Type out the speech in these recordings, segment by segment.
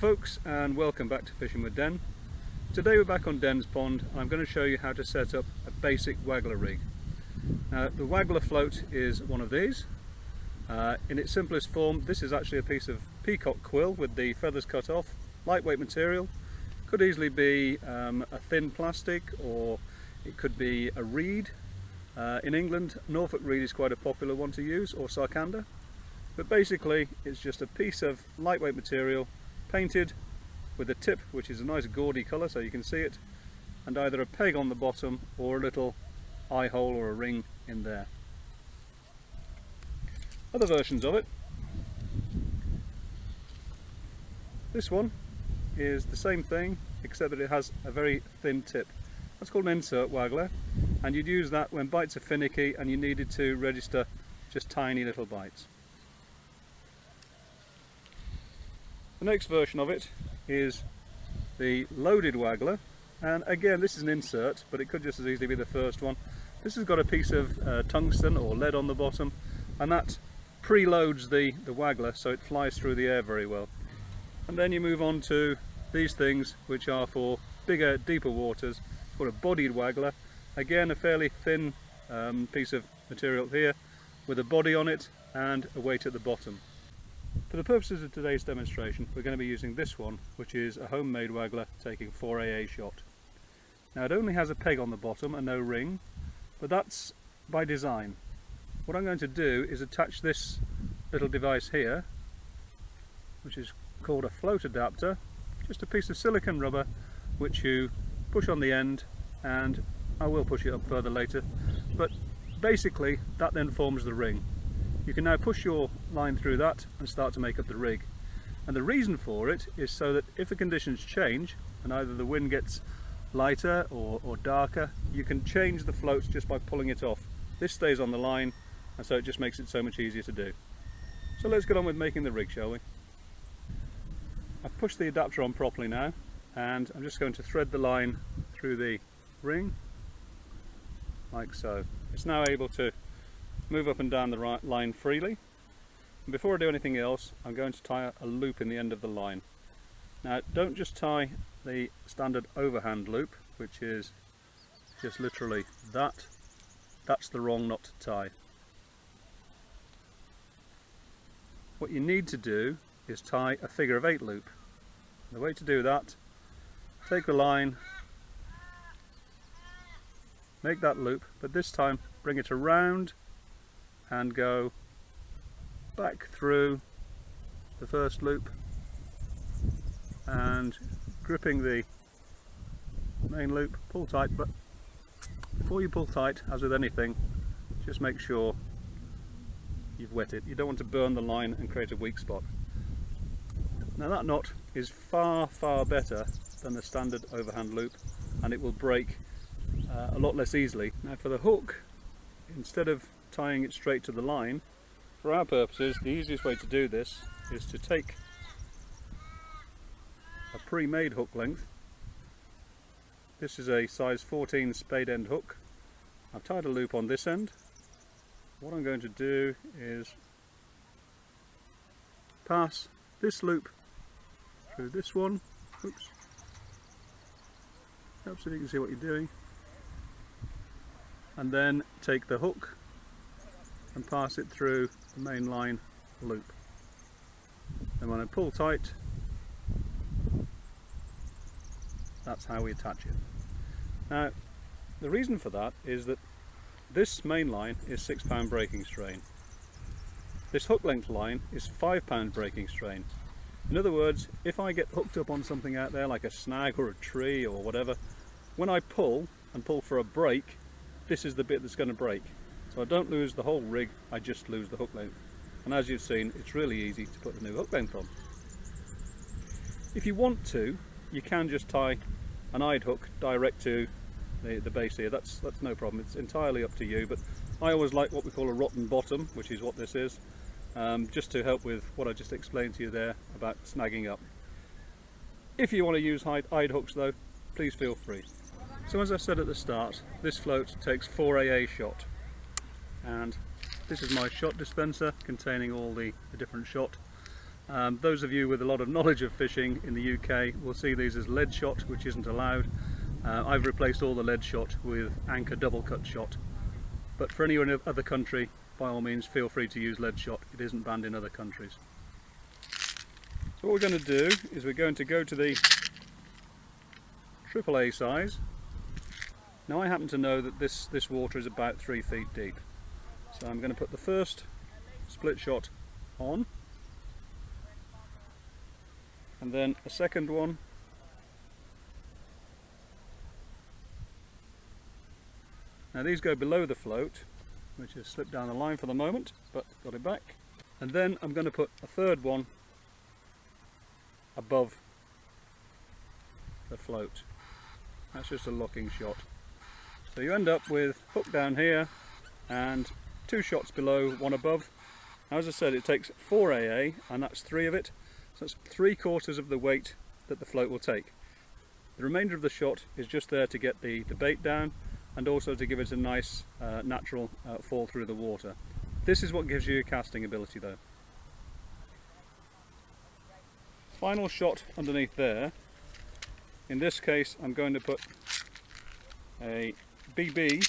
folks, and welcome back to Fishing with Den. Today we're back on Den's Pond. I'm going to show you how to set up a basic Waggler rig. Now the Waggler Float is one of these. In its simplest form, this is actually a piece of peacock quill with the feathers cut off, lightweight material. Could easily be a thin plastic, or it could be a reed. In England, Norfolk reed is quite a popular one to use, or sarkanda. But basically it's just a piece of lightweight material painted with a tip which is a nice gaudy colour so you can see it, and either a peg on the bottom or a little eye hole or a ring in there. Other versions of it. This one is the same thing except that it has a very thin tip. That's called an insert waggler, and you'd use that when bites are finicky and you needed to register just tiny little bites. The next version of it is the loaded waggler, and again this is an insert, but it could just as easily be the first one. This has got a piece of tungsten or lead on the bottom, and that preloads the waggler so it flies through the air very well. And then you move on to these things which are for bigger, deeper waters. It's called a bodied waggler. Again, a fairly thin piece of material here with a body on it and a weight at the bottom. For the purposes of today's demonstration, we're going to be using this one, which is a homemade waggler taking 4AA shot. Now it only has a peg on the bottom and no ring, but that's by design. What I'm going to do is attach this little device here, which is called a float adapter, just a piece of silicone rubber which you push on the end, and I will push it up further later, but basically that then forms the ring. You can now push your line through that and start to make up the rig. And the reason for it is so that if the conditions change and either the wind gets lighter or darker, you can change the float just by pulling it off. This stays on the line, and so it just makes it so much easier to do. So let's get on with making the rig, shall we? I've pushed the adapter on properly now, and I'm just going to thread the line through the ring like so. It's now able to move up and down the line freely. And before I do anything else, I'm going to tie a loop in the end of the line. Now don't just tie the standard overhand loop, which is just literally that. That's the wrong knot to tie. What you need to do is tie a figure of 8 loop. The way to do that, take the line, make that loop, but this time bring it around and go back through the first loop, and gripping the main loop, pull tight. But before you pull tight, as with anything, just make sure you've wet it. You don't want to burn the line and create a weak spot. Now that knot is far better than the standard overhand loop, and it will break a lot less easily. Now for the hook, instead of tying it straight to the line, for our purposes the easiest way to do this is to take a pre-made hook length. This is a size 14 spade end hook. I've tied a loop on this end. What I'm going to do is pass this loop through this one. Oops. Helps if you can see what you're doing. And then take the hook and pass it through the main line loop. And when I pull tight, that's how we attach it. Now the reason for that is that this main line is 6 pound breaking strain. This hook length line is 5 pound breaking strain. In other words, if I get hooked up on something out there like a snag or a tree or whatever, when I pull and pull for a break, this is the bit that's going to break. So I don't lose the whole rig, I just lose the hook length. And as you've seen, it's really easy to put the new hook length on. If you want to, you can just tie an eyed hook direct to the base here. That's no problem, it's entirely up to you, but I always like what we call a rotten bottom, which is what this is, just to help with what I just explained to you there about snagging up. If you want to use eyed hooks though, please feel free. So as I said at the start, this float takes 4AA shot, and this is my shot dispenser containing all the different shot. Those of you with a lot of knowledge of fishing in the UK will see these as lead shot, which isn't allowed. I've replaced all the lead shot with anchor double cut shot, but for any other country, by all means feel free to use lead shot. It isn't banned in other countries. So what we're going to do is we're going to go to the AAA size. Now I happen to know that this water is about 3 feet deep, so I'm going to put the first split shot on, and then a second one, now these go below the float, which has slipped down the line for the moment, but got it back, and then I'm going to put a third one above the float. That's just a locking shot. So you end up with hook down here and 2 shots below, 1 above. Now, as I said, it takes 4 AA, and that's 3 of it. So that's 3/4 of the weight that the float will take. The remainder of the shot is just there to get the bait down, and also to give it a nice natural fall through the water. This is what gives you casting ability though. Final shot underneath there. In this case I'm going to put a BB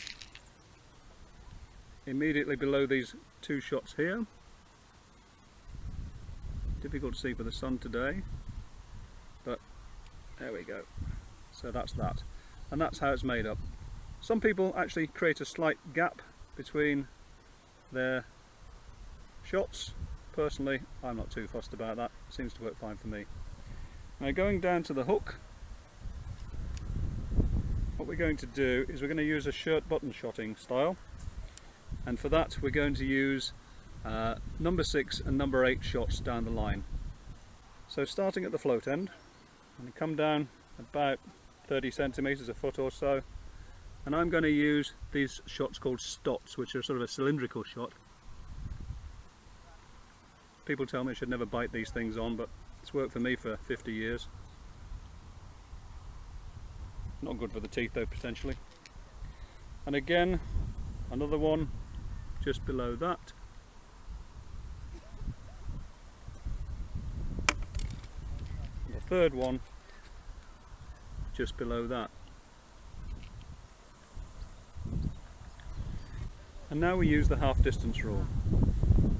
immediately below these 2 shots here. Difficult to see for the sun today, but there we go. So that's that, and that's how it's made up. Some people actually create a slight gap between their shots. Personally, I'm not too fussed about that. It seems to work fine for me. Now, going down to the hook, what we're going to do is we're going to use a shirt button shotting style, and for that we're going to use number 6 and number 8 shots down the line. So starting at the float end, I'm going to come down about 30 centimeters, a foot or so, and I'm going to use these shots called stots, which are sort of a cylindrical shot. People tell me I should never bite these things on, but it's worked for me for 50 years. Not good for the teeth though, potentially. And again, another one just below that. And the third one just below that. And now we use the half distance rule.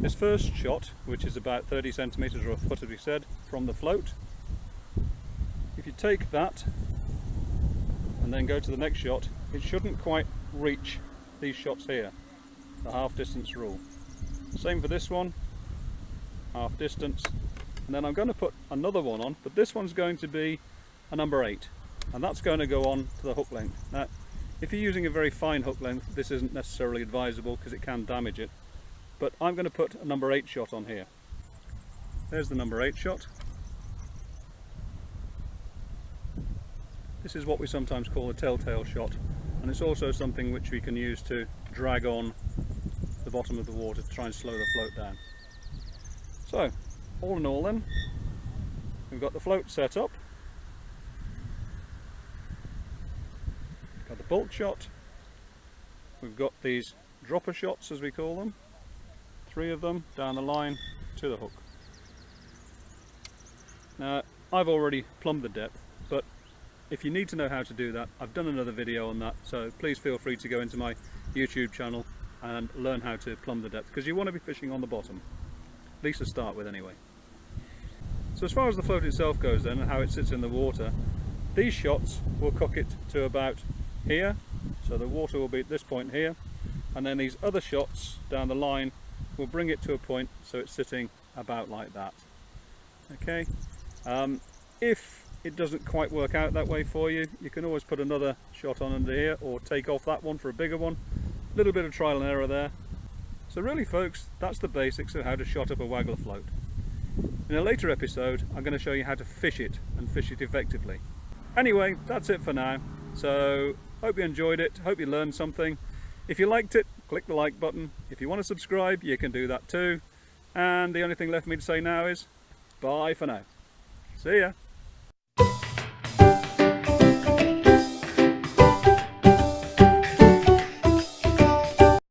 This first shot, which is about 30 centimeters or a foot as we said, from the float, if you take that and then go to the next shot, it shouldn't quite reach these shots here, the half distance rule. Same for this one, half distance, and then I'm going to put another one on, but this one's going to be a number 8, and that's going to go on to the hook length. Now, if you're using a very fine hook length, this isn't necessarily advisable because it can damage it, but I'm going to put a number 8 shot on here. There's the number 8 shot. This is what we sometimes call a telltale shot, and it's also something which we can use to drag on the bottom of the water to try and slow the float down. So, all in all then, we've got the float set up, got the bulk shot, we've got these dropper shots as we call them, 3 of them down the line to the hook. Now, I've already plumbed the depth, but if you need to know how to do that, I've done another video on that, so please feel free to go into my YouTube channel and learn how to plumb the depth, because you want to be fishing on the bottom, at least to start with anyway. So as far as the float itself goes then, and how it sits in the water, these shots will cock it to about here, so the water will be at this point here, and then these other shots down the line will bring it to a point so it's sitting about like that. Okay, if it doesn't quite work out that way for you, you can always put another shot on under here or take off that one for a bigger one. A little bit of trial and error there. So really folks, that's the basics of how to shot up a Waggler float. In a later episode I'm going to show you how to fish it and fish it effectively. Anyway, that's it for now. So hope you enjoyed it, hope you learned something. If you liked it, click the like button. If you want to subscribe, you can do that too. And the only thing left for me to say now is bye for now. See ya.